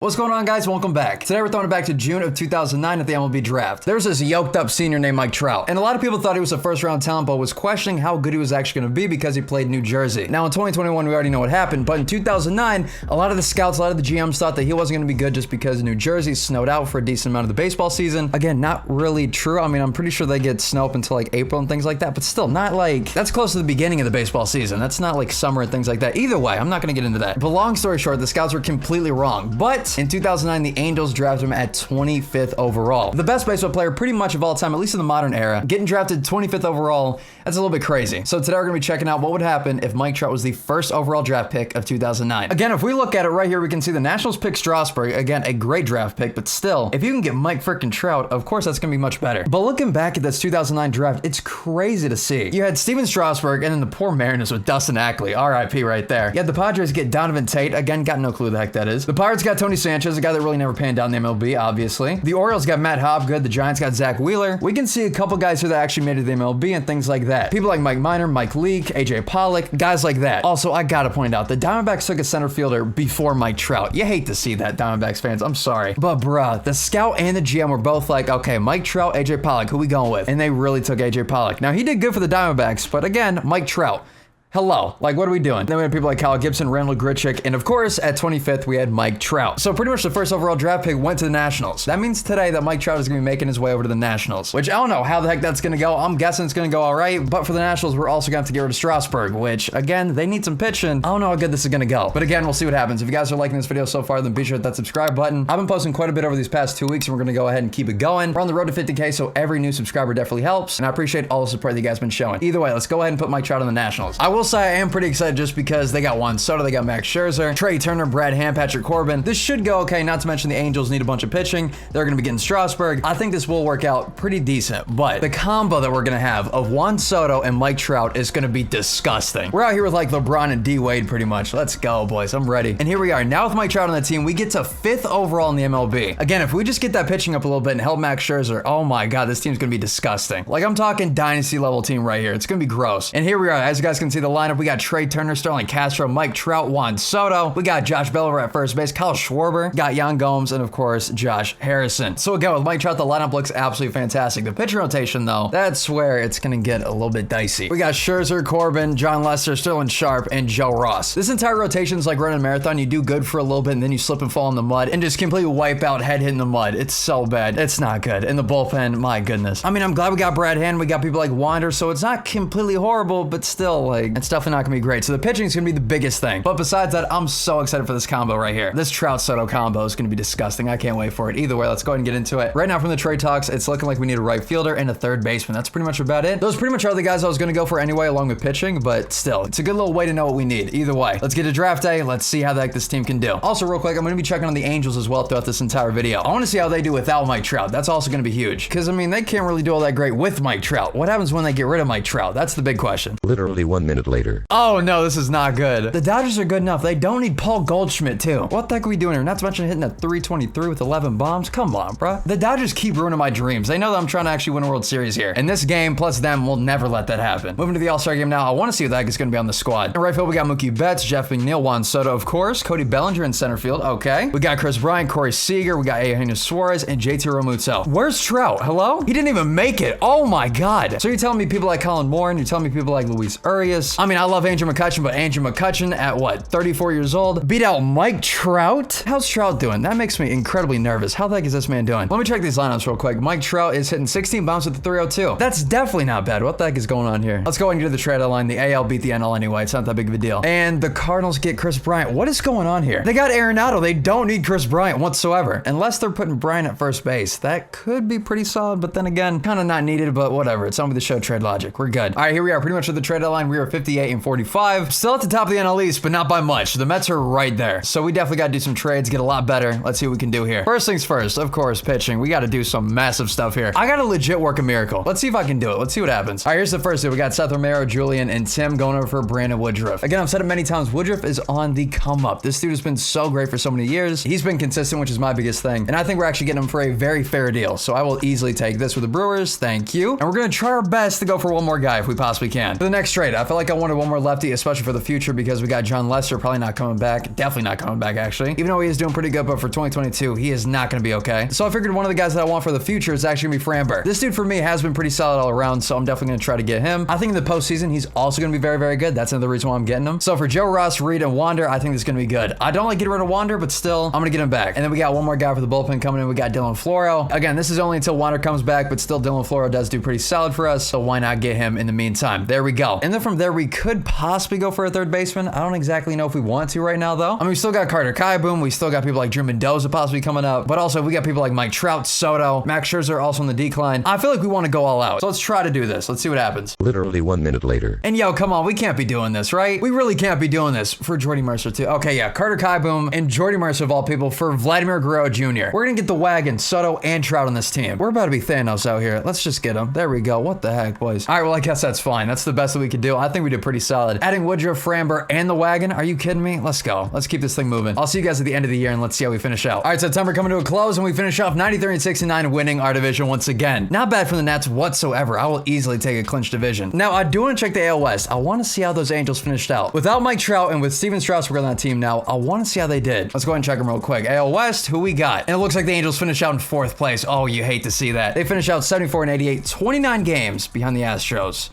What's going on, guys? Welcome back. Today we're throwing it back to June of 2009 at the MLB Draft. There's this yoked up senior named Mike Trout, and a lot of people thought he was a first round talent, but was questioning how good he was actually going to be because he played New Jersey. Now in 2021 we already know what happened, but in 2009 a lot of the scouts, a lot of the GMs thought that he wasn't going to be good just because New Jersey snowed out for a decent amount of the baseball season. Again, not really true. I mean, I'm pretty sure they get snow up until like April and things like that, but still not like, that's close to the beginning of the baseball season. That's not like summer and things like that. Either way, I'm not going to get into that. But long story short, the scouts were completely wrong. But in 2009 the Angels drafted him at 25th overall. The best baseball player pretty much of all time, at least in the modern era. Getting drafted 25th overall, that's a little bit crazy. So today we're gonna be checking out what would happen if Mike Trout was the first overall draft pick of 2009. Again, if we look at it right here, we can see the Nationals pick Strasburg. Again, a great draft pick, but still, if you can get Mike frickin' Trout, of course that's gonna be much better. But looking back at this 2009 draft, it's crazy to see. You had Steven Strasburg and then the poor Mariners with Dustin Ackley, RIP right there. You had the Padres get Donovan Tate, again, got no clue who the heck that is. The Pirates got Tony Sanchez, a guy that really never panned down the MLB, obviously. The Orioles got Matt Hobgood. The Giants got Zach Wheeler. We can see a couple guys here that actually made it to the MLB and things like that. People like Mike Minor, Mike Leake, AJ Pollock, guys like that. Also, I gotta point out, the Diamondbacks took a center fielder before Mike Trout. You hate to see that, Diamondbacks fans. I'm sorry. But bruh, the scout and the GM were both like, okay, Mike Trout, AJ Pollock, who we going with? And they really took AJ Pollock. Now, he did good for the Diamondbacks, but again, Mike Trout. Hello, like what are we doing? Then we had people like Kyle Gibson, Randall Grichuk, and of course at 25th we had Mike Trout. So pretty much the first overall draft pick went to the Nationals. That means today that Mike Trout is gonna be making his way over to the Nationals, which I don't know how the heck that's gonna go. I'm guessing it's gonna go all right, but for the Nationals we're also gonna have to get rid of Strasburg, which again, they need some pitching. I don't know how good this is gonna go, but again, we'll see what happens. If you guys are liking this video so far, then be sure to hit that subscribe button. I've been posting quite a bit over these past 2 weeks and we're gonna go ahead and keep it going. We're on the road to 50K, so every new subscriber definitely helps, and I appreciate all the support that you guys have been showing. Either way, let's go ahead and put Mike Trout on the Nationals. I will say I am pretty excited just because they got Juan Soto, they got Max Scherzer, Trey Turner, Brad Hand, Patrick Corbin. This should go okay, not to mention the Angels need a bunch of pitching. They're going to be getting Strasburg. I think this will work out pretty decent, but the combo that we're going to have of Juan Soto and Mike Trout is going to be disgusting. We're out here with like LeBron and D Wade pretty much. Let's go, boys. I'm ready. And here we are. Now with Mike Trout on the team, we get to 5th overall in the MLB. Again, if we just get that pitching up a little bit and help Max Scherzer, oh my God, this team's going to be disgusting. Like I'm talking dynasty level team right here. It's going to be gross. And here we are. As you guys can see the lineup, we got Trey Turner, Sterling Castro, Mike Trout, Juan Soto. We got Josh Belliver at first base, Kyle Schwarber, got Yan Gomes, and of course, Josh Harrison. So again, with Mike Trout, the lineup looks absolutely fantastic. The pitcher rotation, though, that's where it's going to get a little bit dicey. We got Scherzer, Corbin, John Lester, Sterling Sharp, and Joe Ross. This entire rotation is like running a marathon. You do good for a little bit, and then you slip and fall in the mud, and just completely wipe out, head hitting the mud. It's so bad. It's not good. And the bullpen, my goodness. I mean, I'm glad we got Brad Hand. We got people like Wander, so it's not completely horrible, but still, like, it's definitely not going to be great. So the pitching is going to be the biggest thing. But besides that, I'm so excited for this combo right here. This Trout Soto combo is going to be disgusting. I can't wait for it. Either way, let's go ahead and get into it. Right now from the trade talks, it's looking like we need a right fielder and a third baseman. That's pretty much about it. Those pretty much are the guys I was going to go for anyway, along with pitching, but still, it's a good little way to know what we need. Either way, let's get to draft day. Let's see how the heck this team can do. Also, real quick, I'm going to be checking on the Angels as well throughout this entire video. I want to see how they do without Mike Trout. That's also going to be huge. Because, I mean, they can't really do all that great with Mike Trout. What happens when they get rid of Mike Trout? That's the big question. Literally 1 minute later. Oh, no, this is not good. The Dodgers are good enough. They don't need Paul Goldschmidt, too. What the heck are we doing here? Not to mention hitting at 323 with 11 bombs. Come on, bruh. The Dodgers keep ruining my dreams. They know that I'm trying to actually win a World Series here. And this game, plus them, will never let that happen. Moving to the All-Star game now, I want to see who the heck is going to be on the squad. In right field, we got Mookie Betts, Jeff McNeil, Juan Soto, of course, Cody Bellinger in center field. Okay. We got Chris Bryant, Corey Seager, we got Eugenio Suarez, and JT Realmuto. Where's Trout? Hello? He didn't even make it. Oh my God. So you're telling me people like Colin Moore, and you're telling me people like Luis Urias. I mean, I love Andrew McCutchen, but Andrew McCutchen at what, 34 years old, beat out Mike Trout? How's Trout doing? That makes me incredibly nervous. How the heck is this man doing? Let me check these lineups real quick. Mike Trout is hitting 16 bombs with the 302. That's definitely not bad. What the heck is going on here? Let's go ahead and get to the trade deadline. The AL beat the NL anyway. It's not that big of a deal. And the Cardinals get Chris Bryant. What is going on here? They got Arenado. They don't need Chris Bryant whatsoever. Unless they're putting Bryant at first base. That could be pretty solid, but then again, kind of not needed, but whatever. It's MLB The Show trade logic. We're good. All right, here we are pretty much at the trade deadline. We are 58 and 45. Still at the top of the NL East, but not by much. The Mets are right there. So we definitely got to do some trades, get a lot better. Let's see what we can do here. First things first, of course, pitching. We got to do some massive stuff here. I got to legit work a miracle. Let's see if I can do it. Let's see what happens. All right, here's the first thing. We got Seth Romero, Julian, and Tim going over for Brandon Woodruff. Again, I've said it many times. Woodruff is on the come up. This dude has been so great for so many years. He's been consistent, which is my biggest thing. And I think we're actually getting him for a very fair deal. So I will easily take this for the Brewers. Thank you. And we're going to try our best to go for one more guy if we possibly can. For the next trade, I feel like like I wanted one more lefty, especially for the future, because we got John Lester probably not coming back. Definitely not coming back, actually. Even though he is doing pretty good, but for 2022, he is not going to be okay. So I figured one of the guys that I want for the future is actually going to be Framber. This dude for me has been pretty solid all around, so I'm definitely going to try to get him. I think in the postseason, he's also going to be very, very good. That's another reason why I'm getting him. So for Joe Ross, Reed, and Wander, I think this is going to be good. I don't like getting rid of Wander, but still, I'm going to get him back. And then we got one more guy for the bullpen coming in. We got Dylan Floro. Again, this is only until Wander comes back, but still Dylan Floro does do pretty solid for us, so why not get him in the meantime? There we go. And then from there, we could possibly go for a third baseman. I don't exactly know if we want to right now, though. I mean, we still got Carter Kieboom. We still got people like Drew Mendoza possibly coming up, but also we got people like Mike Trout, Soto, Max Scherzer also on the decline. I feel like we want to go all out. So let's try to do this. Let's see what happens. Literally 1 minute later. And yo, come on, we can't be doing this, right? We really can't be doing this for Jordy Mercer too. Okay, yeah, Carter Kieboom and Jordy Mercer of all people for Vladimir Guerrero Jr. We're gonna get the wagon, Soto and Trout on this team. We're about to be Thanos out here. Let's just get him. There we go. What the heck, boys? All right, well, I guess that's fine. That's the best that we could do. I think we did pretty solid. Adding Woodruff, Framber, and the wagon. Are you kidding me? Let's go. Let's keep this thing moving. I'll see you guys at the end of the year, and let's see how we finish out. All right, September coming to a close, and we finish off 93-69, winning our division once again. Not bad for the Nats whatsoever. I will easily take a clinch division. Now, I do want to check the AL West. I want to see how those Angels finished out. Without Mike Trout and with Steven Strasburg on that team now, I want to see how they did. Let's go ahead and check them real quick. AL West, who we got? And it looks like the Angels finished out in 4th place. Oh, you hate to see that. They finished out 74-88, 29 games behind the Astros.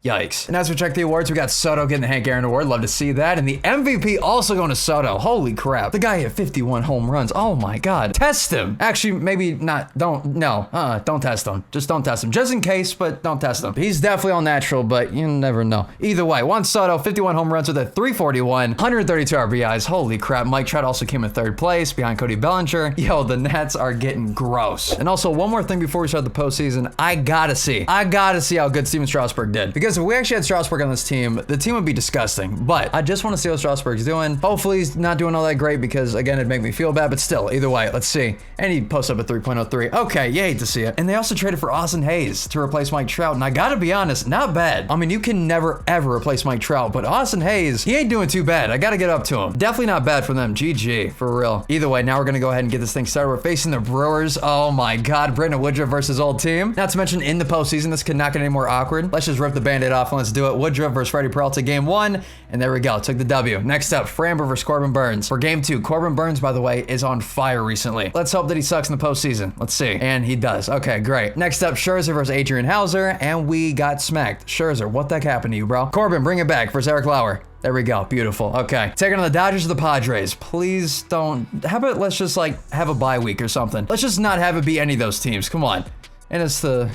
Yikes. And as we check the awards, we got Soto getting the Hank Aaron Award. Love to see that. And the MVP also going to Soto. Holy crap. The guy hit 51 home runs. Oh my God. Test him. Actually, maybe not. Don't test him. Just don't test him. Just in case, but don't test him. He's definitely all natural, but you never know. Either way, Juan Soto, 51 home runs with a 341, 132 RBIs. Holy crap. Mike Trout also came in 3rd place behind Cody Bellinger. Yo, the Nats are getting gross. And also, one more thing before we start the postseason, I gotta see how good Steven Strasburg did. Because if we actually had Strasburg on this team, the team would be disgusting. But I just want to see what Strasburg's doing. Hopefully he's not doing all that great because, again, it'd make me feel bad. But still, either way, let's see. And he posts up a 3.03. Okay, you hate to see it. And they also traded for Austin Hayes to replace Mike Trout. And I gotta be honest, not bad. I mean, you can never, ever replace Mike Trout. But Austin Hayes, he ain't doing too bad. I gotta get up to him. Definitely not bad for them. GG, for real. Either way, now we're gonna go ahead and get this thing started. We're facing the Brewers. Oh my God, Brendan Woodruff versus old team. Not to mention in the postseason, this could not get any more awkward. Let's just rip the Band-Aid off and let's do it. Woodruff versus Freddie Peralta, game 1. And there we go. Took the W. Next up, Framber versus Corbin Burns. For game 2, Corbin Burns, by the way, is on fire recently. Let's hope that he sucks in the postseason. Let's see. And he does. Okay, great. Next up, Scherzer versus Adrian Hauser. And we got smacked. Scherzer, what the heck happened to you, bro? Corbin, bring it back versus Eric Lauer. There we go. Beautiful. Okay. Taking on the Dodgers or the Padres. Please don't. How about let's just like have a bye week or something? Let's just not have it be any of those teams. Come on. And it's the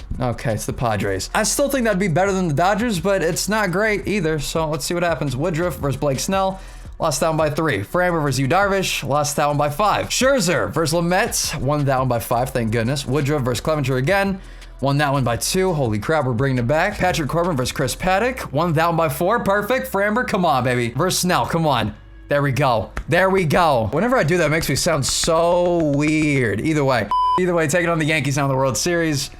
Padres. I still think that'd be better than the Dodgers, but it's not great either. So let's see what happens. Woodruff versus Blake Snell. Lost that one by 3. Framber versus Yu Darvish. Lost that one by 5. Scherzer versus Lamet. Won that one by 5. Thank goodness. Woodruff versus Clevenger again. Won that one by 2. Holy crap, we're bringing it back. Patrick Corbin versus Chris Paddock. Won that one by 4. Perfect. Framber, come on, baby. Versus Snell, come on. There we go. There we go. Whenever I do that, it makes me sound so weird. Either way, taking on the Yankees now in the World Series.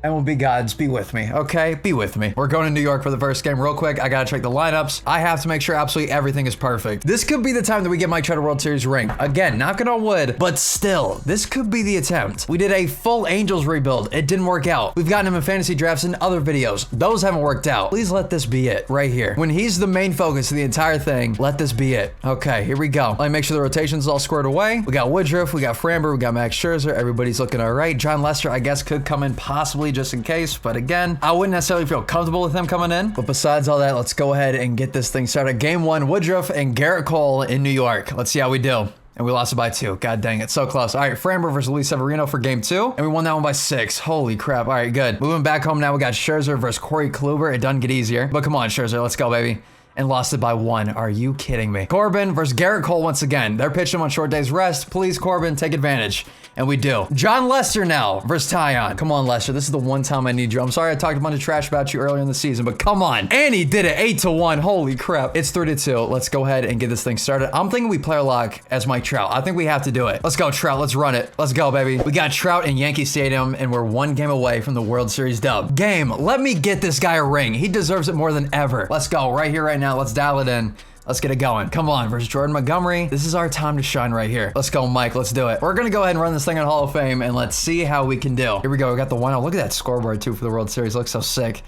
MLB gods, be with me, okay? Be with me. We're going to New York for the first game real quick. I gotta check the lineups. I have to make sure absolutely everything is perfect. This could be the time that we get Mike Trout a World Series ring. Again, knocking on wood, but still, this could be the attempt. We did a full Angels rebuild. It didn't work out. We've gotten him in fantasy drafts and other videos. Those haven't worked out. Please let this be it right here. When he's the main focus of the entire thing, let this be it. Okay, here we go. Let me make sure the rotation's all squared away. We got Woodruff, we got Framber, we got Max Scherzer. Everybody's looking all right. John Lester, I guess, could come in possibly just in case, but again, I wouldn't necessarily feel comfortable with him coming in. But besides all that, let's go ahead and get this thing started. Game 1, Woodruff and Garrett Cole in New York. Let's see how we do. And we lost it by 2. God dang it, so close. All right, Framber versus Luis Severino for game 2. And we won that one by 6. Holy crap. All right, good. Moving back home now, we got Scherzer versus Corey Kluber. It doesn't get easier. But come on, Scherzer, let's go, baby. And lost it by 1. Are you kidding me? Corbin versus Garrett Cole once again. They're pitching him on short days rest. Please, Corbin, take advantage. And we do. John Lester now versus Tyon. Come on, Lester. This is the one time I need you. I'm sorry I talked a bunch of trash about you earlier in the season, but come on. And he did it 8-1. Holy crap. It's 3-2. Let's go ahead and get this thing started. I'm thinking we player lock as Mike Trout. I think we have to do it. Let's go, Trout. Let's run it. Let's go, baby. We got Trout in Yankee Stadium, and we're 1 game away from the World Series dub. Game. Let me get this guy a ring. He deserves it more than ever. Let's go right here, right now. Let's dial it in. Let's get it going. Come on, versus Jordan Montgomery. This is our time to shine right here. Let's go, Mike. Let's do it. We're going to go ahead and run this thing on Hall of Fame, and let's see how we can do. Here we go. We got the 1-0. Look at that scoreboard, too, for the World Series. Looks so sick.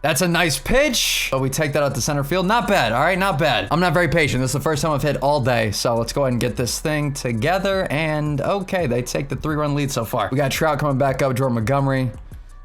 That's a nice pitch. But we take that out to center field. Not bad. All right, not bad. I'm not very patient. This is the first time I've hit all day. So let's go ahead and get this thing together. And okay, they take the 3-run lead so far. We got Trout coming back up, Jordan Montgomery.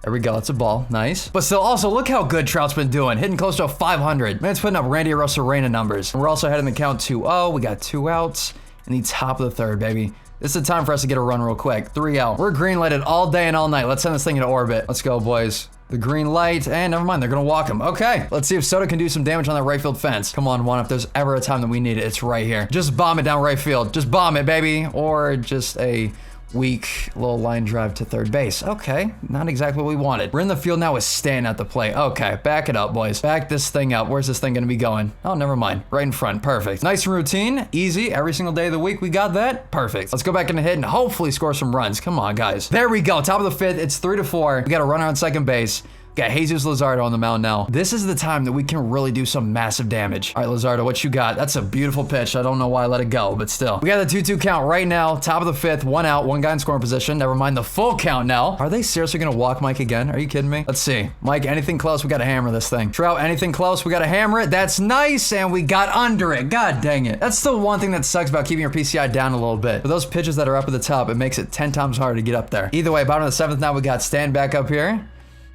There we go. That's a ball. Nice. But still, also, look how good Trout's been doing. Hitting close to 500. Man's putting up Randy Arozarena numbers. And we're also heading the count 2-0. We got 2 outs in the top of the third, baby. This is the time for us to get a run real quick. 3 out. We're green lighted all day and all night. Let's send this thing into orbit. Let's go, boys. The green light, and never mind, they're gonna walk him. Okay, let's see if Soto can do some damage on that right field fence. Come on, Juan, if there's ever a time that we need it, it's right here. Just bomb it down right field. Just bomb it, baby. Or just a weak little line drive to third base. Okay, not exactly what we wanted. We're in the field now with Stan at the plate. Okay, back it up, boys. Back this thing up. Where's this thing gonna be going? Oh, never mind. Right in front. Perfect. Nice routine. Easy. Every single day of the week, we got that. Perfect. Let's go back in the hit and hopefully score some runs. Come on, guys. There we go. Top of the 5th. It's 3-4. We got a runner on second base. Got Jesus Luzardo on the mound now. This is the time that we can really do some massive damage. All right, Luzardo, what you got? That's a beautiful pitch. I don't know why I let it go, but still. We got the 2-2 count right now. Top of the 5th, 1 out, 1 guy in scoring position. Never mind the full count now. Are they seriously gonna walk Mike again? Are you kidding me? Let's see. Mike, anything close? We gotta hammer this thing. Trout, anything close? We gotta hammer it. That's nice, and we got under it. God dang it. That's the one thing that sucks about keeping your PCI down a little bit. For those pitches that are up at the top, it makes it 10 times harder to get up there. Either way, bottom of the 7th now, we got Stan back up here.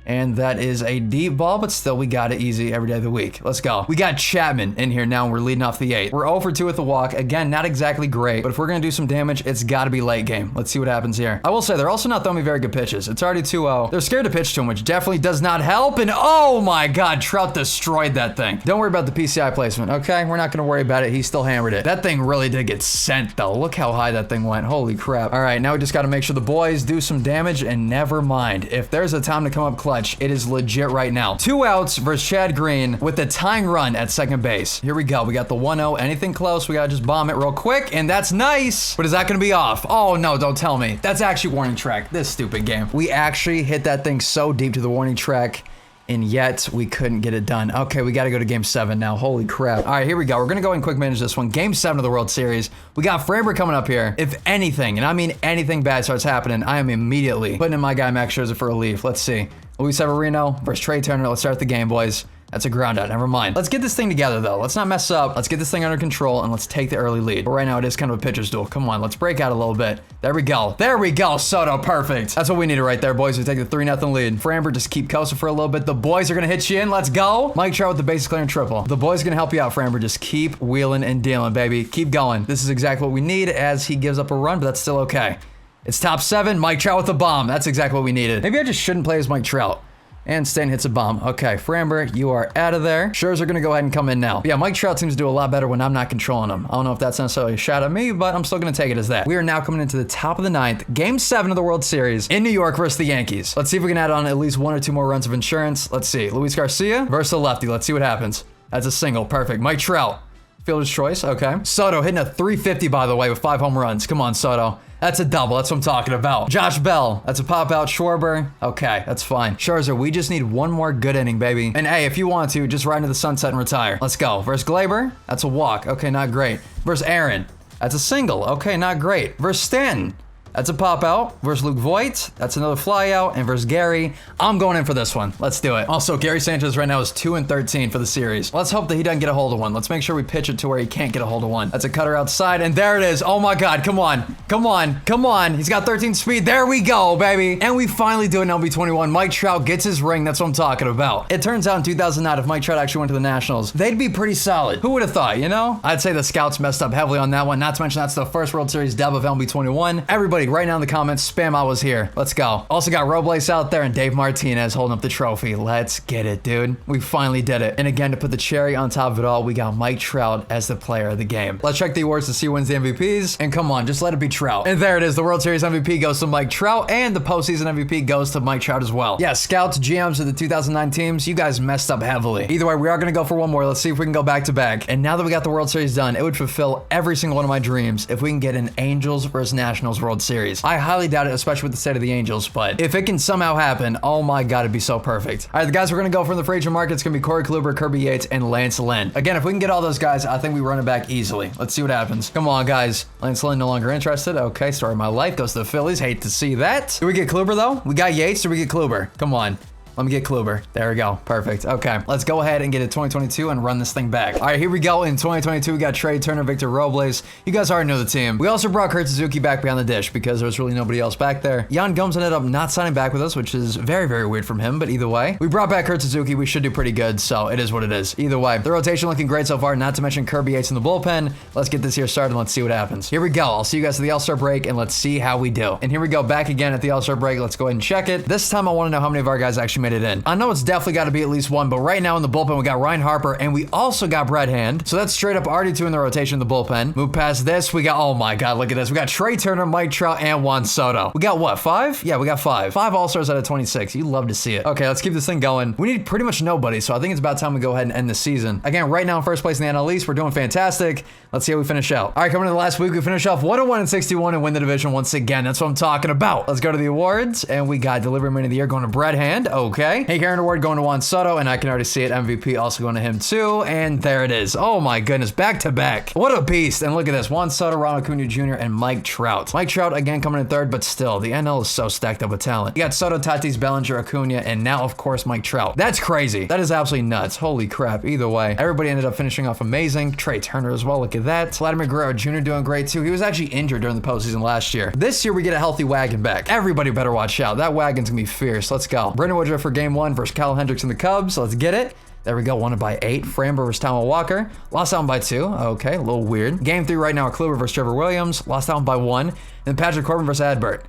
And that is a deep ball, but still we got it easy every day of the week. Let's go. We got Chapman in here now, and we're leading off the 8th. We're 0 for 2 with the walk. Again, not exactly great, but if we're gonna do some damage, it's gotta be late game. Let's see what happens here. I will say, they're also not throwing me very good pitches. It's already 2-0. They're scared to pitch to him, which definitely does not help. And oh my God, Trout destroyed that thing. Don't worry about the PCI placement, okay? We're not gonna worry about it. He still hammered it. That thing really did get sent though. Look how high that thing went. Holy crap. All right, now we just gotta make sure the boys do some damage, and never mind. If there's a time to come up clutch, it is legit right now. 2 outs versus Chad Green with the tying run at second base. Here we go. We got the 1-0. Anything close, we gotta just bomb it real quick, and that's nice. But is that gonna be off? Oh no, don't tell me. That's actually warning track. This stupid game. We actually hit that thing so deep to the warning track, and yet we couldn't get it done. Okay, we got to go to game 7 now. Holy crap. All right, here we go. We're going to go and quick manage this one. Game 7 of the World Series. We got Framber coming up here. If anything, and I mean anything bad starts happening, I am immediately putting in my guy Max Scherzer for relief. Let's see. Luis Severino versus Trey Turner. Let's start the game, boys. That's a ground out. Never mind. Let's get this thing together, though. Let's not mess up. Let's get this thing under control, and let's take the early lead. But right now, it is kind of a pitcher's duel. Come on, let's break out a little bit. There we go. There we go. Soto, perfect. That's what we needed right there, boys. We take the 3-0 lead. Framber, just keep coasting for a little bit. The boys are going to hit you in. Let's go. Mike Trout with the base clearing triple. The boys are going to help you out, Framber. Just keep wheeling and dealing, baby. Keep going. This is exactly what we need as he gives up a run, but that's still okay. It's top 7. Mike Trout with the bomb. That's exactly what we needed. Maybe I just shouldn't play as Mike Trout. And Stan hits a bomb. Okay, Framber, you are out of there. Scherzer gonna go ahead and come in now. But yeah, Mike Trout seems to do a lot better when I'm not controlling him. I don't know if that's necessarily a shot at me, but I'm still gonna take it as that. We are now coming into the top of the 9th, game 7 of the World Series in New York versus the Yankees. Let's see if we can add on at least 1 or 2 more runs of insurance. Let's see. Luis Garcia versus the lefty. Let's see what happens. That's a single. Perfect. Mike Trout. Fielder's choice. Okay. Soto hitting a 350, by the way, with 5 home runs. Come on, Soto. That's a double. That's what I'm talking about. Josh Bell. That's a pop out. Schwarber. Okay, that's fine. Scherzer, we just need 1 more good inning, baby. And hey, if you want to, just ride into the sunset and retire. Let's go. Versus Glaber. That's a walk. Okay, not great. Versus Aaron. That's a single. Okay, not great. Versus Stanton. That's a pop out. Versus Luke Voigt. That's another fly out. And versus Gary. I'm going in for this one. Let's do it. Also, Gary Sanchez right now is 2-13 for the series. Let's hope that he doesn't get a hold of one. Let's make sure we pitch it to where he can't get a hold of one. That's a cutter outside. And there it is. Oh my God. Come on. Come on. Come on. He's got 13 speed. There we go, baby. And we finally do it in MLB 21. Mike Trout gets his ring. That's what I'm talking about. It turns out in 2009, if Mike Trout actually went to the Nationals, they'd be pretty solid. Who would have thought, you know? I'd say the scouts messed up heavily on that one. Not to mention that's the first World Series dub of MLB 21. Everybody right now in the comments, spam I was here. Let's go. Also got Robles out there and Dave Martinez holding up the trophy. Let's get it, dude. We finally did it. And again, to put the cherry on top of it all, we got Mike Trout as the player of the game. Let's check the awards to see who wins the MVPs. And come on, just let it be Trout. And there it is. The World Series MVP goes to Mike Trout, and the postseason MVP goes to Mike Trout as well. Yeah, scouts, GMs of the 2009 teams, you guys messed up heavily. Either way, we are going to go for 1 more. Let's see if we can go back to back. And now that we got the World Series done, it would fulfill every single one of my dreams if we can get an Angels versus Nationals World Series. I highly doubt it, especially with the state of the Angels, but if it can somehow happen, oh my God, it'd be so perfect. All right, the guys we're going to go from the free agent market, it's going to be Corey Kluber, Kirby Yates, and Lance Lynn. Again, if we can get all those guys, I think we run it back easily. Let's see what happens. Come on, guys. Lance Lynn no longer interested. Okay, story of my life. Goes to the Phillies. Hate to see that. Did we get Kluber, though? We got Yates. Did we get Kluber? Come on. Let me get Kluber. There we go. Perfect. Okay, let's go ahead and get it 2022 and run this thing back. All right, here we go. In 2022, we got Trey Turner, Victor Robles. You guys already know the team. We also brought Kurt Suzuki back behind the dish because there was really nobody else back there. Jan Gomes ended up not signing back with us, which is very, very weird from him, but either way, we brought back Kurt Suzuki. We should do pretty good, so it is what it is. Either way, the rotation looking great so far, not to mention Kirby Yates in the bullpen. Let's get this here started and let's see what happens. Here we go. I'll see you guys at the All-Star break and let's see how we do. And here we go back again at the All-Star break. Let's go ahead and check it. This time I want to know how many of our guys actually made it in. I know it's definitely got to be at least one, but right now in the bullpen, we got Ryan Harper and we also got Brad Hand. So that's straight up RD2 in the rotation in the bullpen. Move past this. We got, oh my God, look at this. We got Trey Turner, Mike Trout, and Juan Soto. We got what, 5? Yeah, we got 5. 5 All-Stars out of 26. You love to see it. Okay, let's keep this thing going. We need pretty much nobody, so I think it's about time we go ahead and end the season. Again, right now in first place in the NL East, we're doing fantastic. Let's see how we finish out. All right, coming into the last week, we finish off 101-61 and win the division once again. That's what I'm talking about. Let's go to the awards, and we got Delivery Man of the Year going to Brad Hand. Okay. Hank Aaron Award going to Juan Soto, and I can already see it. MVP also going to him too, and there it is. Oh my goodness, back to back. What a beast. And look at this. Juan Soto, Ronald Acuna Jr., and Mike Trout. Mike Trout again coming in third, but still, the NL is so stacked up with talent. You got Soto, Tatis, Bellinger, Acuna, and now, of course, Mike Trout. That's crazy. That is absolutely nuts. Holy crap. Either way, everybody ended up finishing off amazing. Trey Turner as well. Look at that. Vladimir Guerrero Jr. doing great too. He was actually injured during the postseason last year. This year, we get a healthy wagon back. Everybody better watch out. That wagon's gonna be fierce. Let's go. Brendan Woodruff for game 1 versus Kyle Hendricks and the Cubs. Let's get it. There we go, won it by 8. Framber versus Taijuan Walker. Lost that one by 2. Okay, a little weird. Game 3 right now, Kluber versus Trevor Williams. Lost that one by 1. And Patrick Corbin versus Adbert.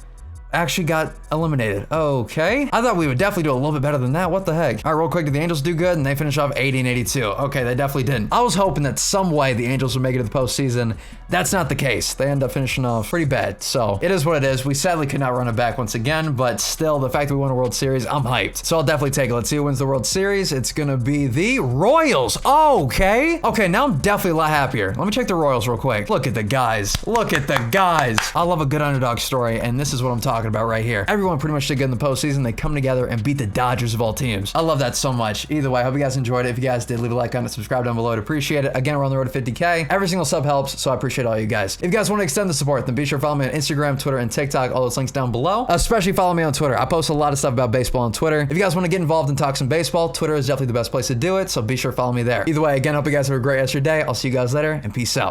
Actually got eliminated. Okay. I thought we would definitely do a little bit better than that. What the heck? All right, real quick, did the Angels do good? And they finish off 80 and 82. Okay, they definitely didn't. I was hoping that some way the Angels would make it to the postseason. That's not the case. They end up finishing off pretty bad. So it is what it is. We sadly could not run it back once again, but still, the fact that we won a World Series, I'm hyped. So I'll definitely take it. Let's see who wins the World Series. It's going to be the Royals. Okay. Okay, now I'm definitely a lot happier. Let me check the Royals real quick. Look at the guys. Look at the guys. I love a good underdog story, and this is what I'm talking about right here. Everyone pretty much did good in the postseason. They come together and beat the Dodgers of all teams. I love that so much. Either way, I hope you guys enjoyed it. If you guys did, leave a like on it, subscribe down below. I'd appreciate it. Again, we're on the road to 50K. Every single sub helps, so I appreciate all you guys. If you guys want to extend the support, then be sure to follow me on Instagram, Twitter, and TikTok. All those links down below. Especially follow me on Twitter. I post a lot of stuff about baseball on Twitter. If you guys want to get involved and talk some baseball, Twitter is definitely the best place to do it, so be sure to follow me there. Either way, again, I hope you guys have a great rest of your day. I'll see you guys later, and peace out.